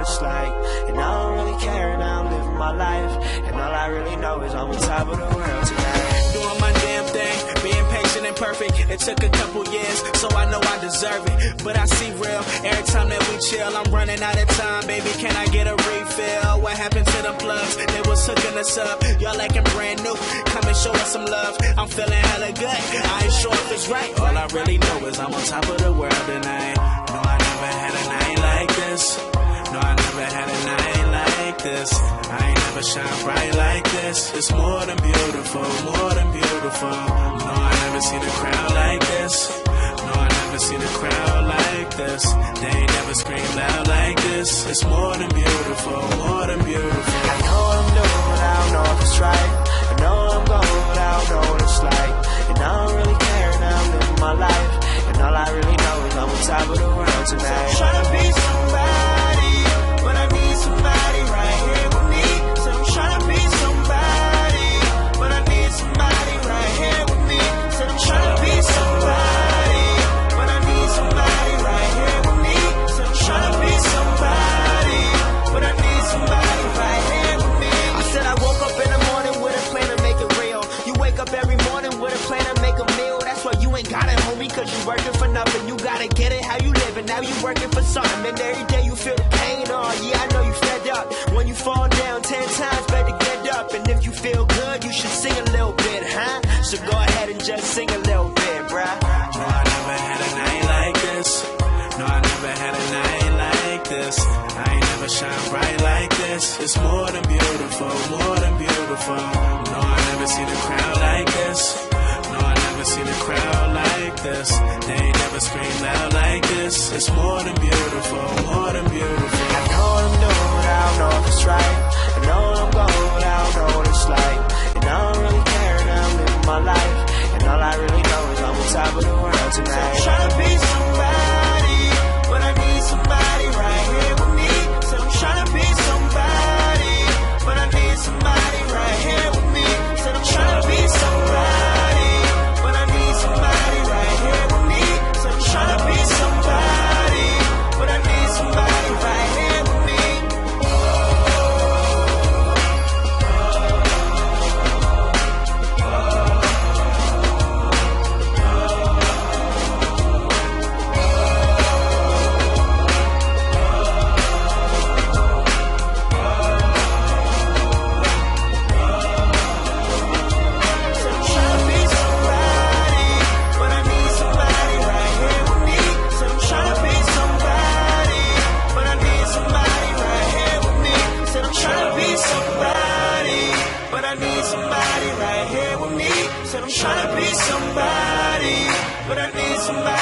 it's like. And I don't really care, now I'm living my life. And all I really know is I'm on top of the world tonight. Doing my damn thing, being patient and perfect. It took a couple years, so I know I deserve it. But I see real, every time that we chill, I'm running out of time. Baby, can I get a refill? What happened to the plugs? They was hooking us up. Y'all acting brand new. Come and show us some love. I'm feeling hella good. I ain't sure if it's right. All I really know is I'm on top of the world tonight. No, I never had a night like this. No, I never had a night like this. I ain't never shine bright like this. It's more than beautiful, more than beautiful. No, I never seen a crowd like this. No, I never seen a crowd like this. They ain't never screamed loud like this. It's more than beautiful, more than beautiful. I know what I'm doing, but I don't know if it's right. I know I'm going, but I don't know what it's like. And I don't really care, now I'm living my life. And all I really know is I'm on top of the world tonight. So I'm trying to be somebody, but I need somebody right here with me. So I'm trying to be somebody, but I need somebody right here with me. So I'm trying to be somebody, but I need somebody right here with me. So I'm trying to be somebody, but I need somebody right here with me. I said I woke up in the morning with a plan to make it real. You wake up every morning with a plan to make a meal. That's why you ain't got it, homie, cause you working for nothing. You gotta get it how you living. Now you working for something, and every day you feel the pain. Oh yeah, I know you fed up. When you fall down 10 times, better get up. And if you feel good, you should sing a little bit, huh? So go ahead and just sing a little bit, bruh. No, I never had a night like this. No, I never had a night like this. I ain't never shine bright like this. It's more than beautiful, more than beautiful. No, I never seen a crowd like this. No, I never seen a crowd like this. They ain't never screamed loud like this. It's more than beautiful, more than beautiful. I know what I'm doing, but I don't know if it's right. I know I'm going, but I don't know what it's like. And I don't really care, now I'm living my life. And all I really know is I'm on top of the world tonight. So I'm trying to be somebody, but I need somebody right here with me. So I'm trying to be somebody, but I need somebody right here with me. So I'm trying to be somebody, but I need somebody right here with me. So I'm trying to be somebody, but I need somebody right here with me. Somebody, but I need somebody.